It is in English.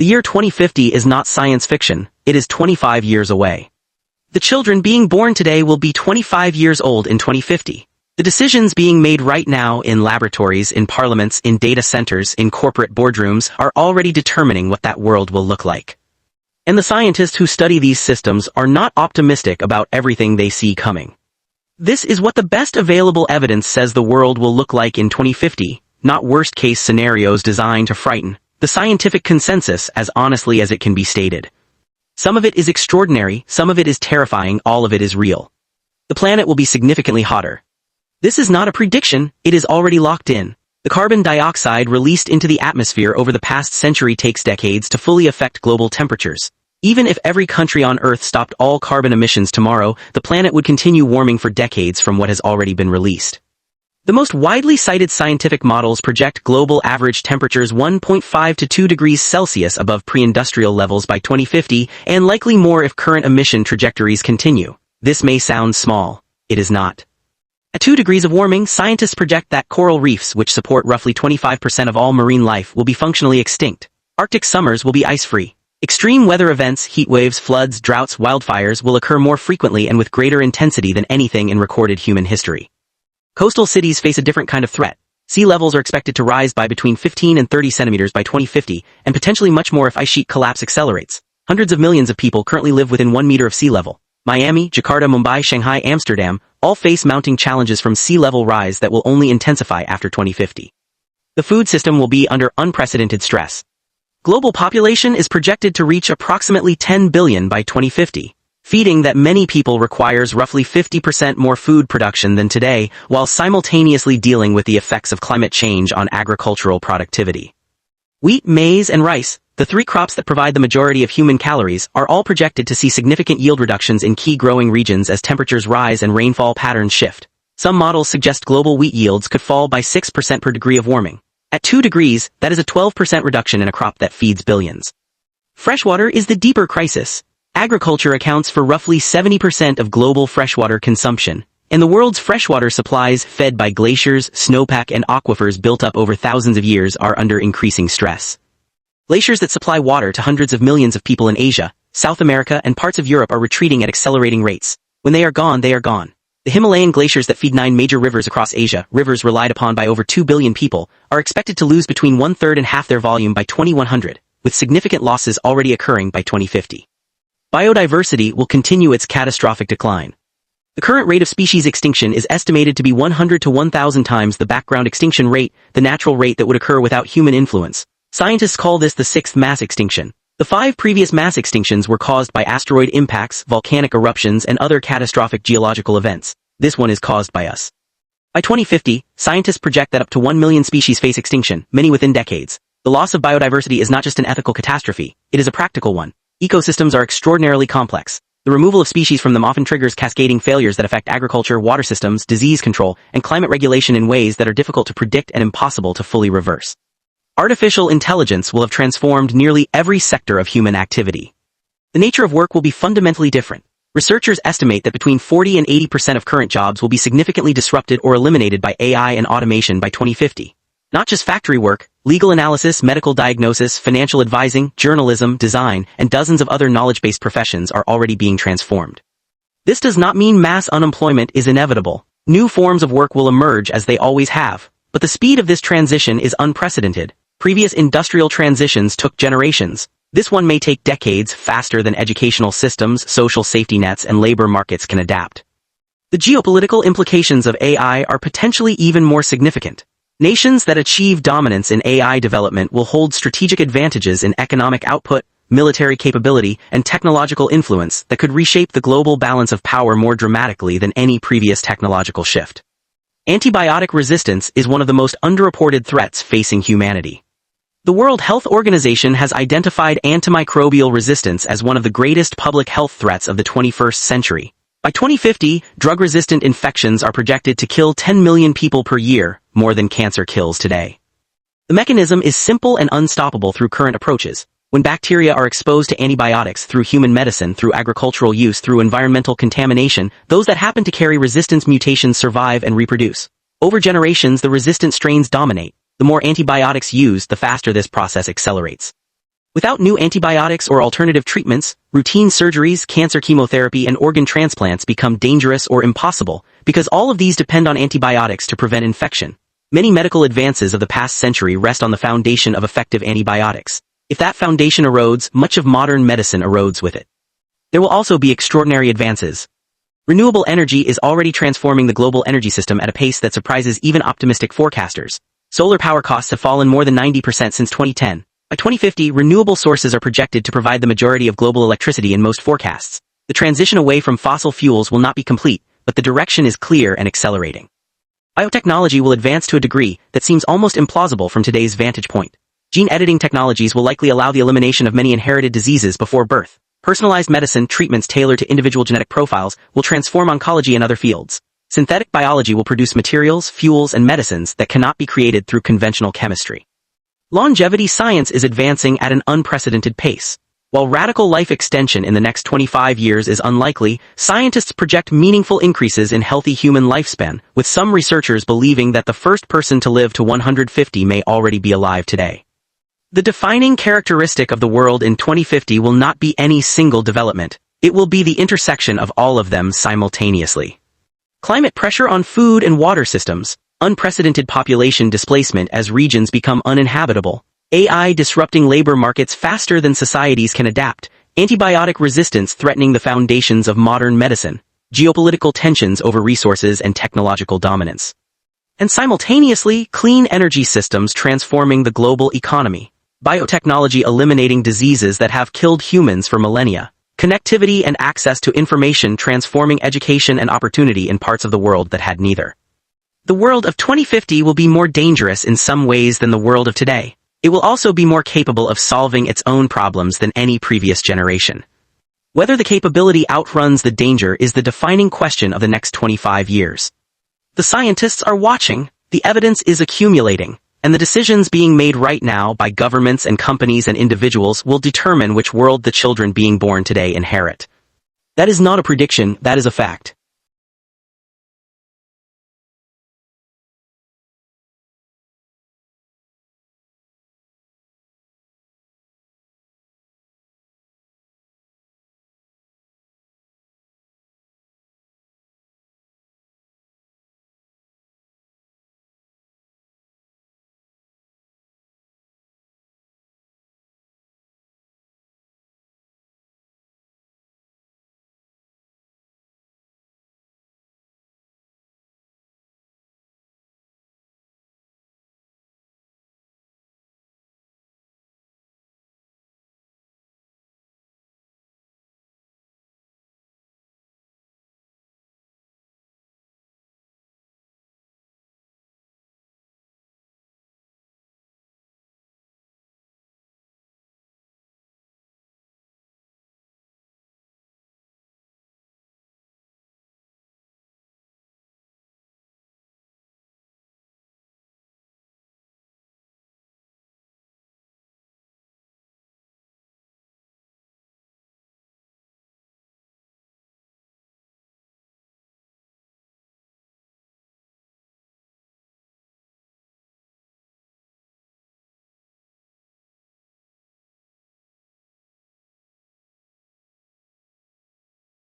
The year 2050 is not science fiction, it is 25 years away. The children being born today will be 25 years old in 2050. The decisions being made right now in laboratories, in parliaments, in data centers, in corporate boardrooms are already determining what that world will look like. And the scientists who study these systems are not optimistic about everything they see coming. This is what the best available evidence says the world will look like in 2050, not worst-case scenarios designed to frighten the scientific consensus as honestly as it can be stated. Some of it is extraordinary, some of it is terrifying, all of it is real. The planet will be significantly hotter. This is not a prediction, it is already locked in. The carbon dioxide released into the atmosphere over the past century takes decades to fully affect global temperatures. Even if every country on Earth stopped all carbon emissions tomorrow, the planet would continue warming for decades from what has already been released. The most widely cited scientific models project global average temperatures 1.5 to 2 degrees Celsius above pre-industrial levels by 2050, and likely more if current emission trajectories continue. This may sound small. It is not. At 2 degrees of warming, scientists project that coral reefs, which support roughly 25% of all marine life, will be functionally extinct. Arctic summers will be ice-free. Extreme weather events, heat waves, floods, droughts, wildfires will occur more frequently and with greater intensity than anything in recorded human history. Coastal cities face a different kind of threat. Sea levels are expected to rise by between 15 and 30 centimeters by 2050, and potentially much more if ice sheet collapse accelerates. Hundreds of millions of people currently live within 1 meter of sea level. Miami, Jakarta, Mumbai, Shanghai, Amsterdam, all face mounting challenges from sea level rise that will only intensify after 2050. The food system will be under unprecedented stress. Global population is projected to reach approximately 10 billion by 2050. Feeding that many people requires roughly 50% more food production than today, while simultaneously dealing with the effects of climate change on agricultural productivity. Wheat, maize, and rice, the three crops that provide the majority of human calories, are all projected to see significant yield reductions in key growing regions as temperatures rise and rainfall patterns shift. Some models suggest global wheat yields could fall by 6% per degree of warming. At 2 degrees, that is a 12% reduction in a crop that feeds billions. Freshwater is the deeper crisis. Agriculture accounts for roughly 70% of global freshwater consumption, and the world's freshwater supplies, fed by glaciers, snowpack, and aquifers built up over thousands of years, are under increasing stress. Glaciers that supply water to hundreds of millions of people in Asia, South America, and parts of Europe are retreating at accelerating rates. When they are gone, they are gone. The Himalayan glaciers that feed 9 major rivers across Asia, rivers relied upon by over 2 billion people, are expected to lose between one-third and half their volume by 2100, with significant losses already occurring by 2050. Biodiversity will continue its catastrophic decline. The current rate of species extinction is estimated to be 100 to 1,000 times the background extinction rate, the natural rate that would occur without human influence. Scientists call this the sixth mass extinction. The 5 previous mass extinctions were caused by asteroid impacts, volcanic eruptions, and other catastrophic geological events. This one is caused by us. By 2050, scientists project that up to 1 million species face extinction, many within decades. The loss of biodiversity is not just an ethical catastrophe, it is a practical one. Ecosystems are extraordinarily complex. The removal of species from them often triggers cascading failures that affect agriculture, water systems, disease control, and climate regulation in ways that are difficult to predict and impossible to fully reverse. Artificial intelligence will have transformed nearly every sector of human activity. The nature of work will be fundamentally different. Researchers estimate that between 40 and 80% of current jobs will be significantly disrupted or eliminated by AI and automation by 2050. Not just factory work, legal analysis, medical diagnosis, financial advising, journalism, design, and dozens of other knowledge-based professions are already being transformed. This does not mean mass unemployment is inevitable. New forms of work will emerge as they always have, but the speed of this transition is unprecedented. Previous industrial transitions took generations. This one may take decades, faster than educational systems, social safety nets, and labor markets can adapt. The geopolitical implications of AI are potentially even more significant. Nations that achieve dominance in AI development will hold strategic advantages in economic output, military capability, and technological influence that could reshape the global balance of power more dramatically than any previous technological shift. Antibiotic resistance is one of the most underreported threats facing humanity. The World Health Organization has identified antimicrobial resistance as one of the greatest public health threats of the 21st century. By 2050, drug-resistant infections are projected to kill 10 million people per year, more than cancer kills today. The mechanism is simple and unstoppable through current approaches. When bacteria are exposed to antibiotics through human medicine, through agricultural use, through environmental contamination, those that happen to carry resistance mutations survive and reproduce. Over generations, the resistant strains dominate. The more antibiotics used, the faster this process accelerates. Without new antibiotics or alternative treatments, routine surgeries, cancer chemotherapy, and organ transplants become dangerous or impossible, because all of these depend on antibiotics to prevent infection. Many medical advances of the past century rest on the foundation of effective antibiotics. If that foundation erodes, much of modern medicine erodes with it. There will also be extraordinary advances. Renewable energy is already transforming the global energy system at a pace that surprises even optimistic forecasters. Solar power costs have fallen more than 90% since 2010. By 2050, renewable sources are projected to provide the majority of global electricity in most forecasts. The transition away from fossil fuels will not be complete, but the direction is clear and accelerating. Biotechnology will advance to a degree that seems almost implausible from today's vantage point. Gene editing technologies will likely allow the elimination of many inherited diseases before birth. Personalized medicine treatments tailored to individual genetic profiles will transform oncology and other fields. Synthetic biology will produce materials, fuels, and medicines that cannot be created through conventional chemistry. Longevity science is advancing at an unprecedented pace. While radical life extension in the next 25 years is unlikely, scientists project meaningful increases in healthy human lifespan, with some researchers believing that the first person to live to 150 may already be alive today. The defining characteristic of the world in 2050 will not be any single development. It will be the intersection of all of them simultaneously. Climate pressure on food and water systems, unprecedented population displacement as regions become uninhabitable, AI disrupting labor markets faster than societies can adapt, antibiotic resistance threatening the foundations of modern medicine, geopolitical tensions over resources and technological dominance. And simultaneously, clean energy systems transforming the global economy, biotechnology eliminating diseases that have killed humans for millennia, connectivity and access to information transforming education and opportunity in parts of the world that had neither. The world of 2050 will be more dangerous in some ways than the world of today. It will also be more capable of solving its own problems than any previous generation. Whether the capability outruns the danger is the defining question of the next 25 years. The scientists are watching, the evidence is accumulating, and the decisions being made right now by governments and companies and individuals will determine which world the children being born today inherit. That is not a prediction, that is a fact.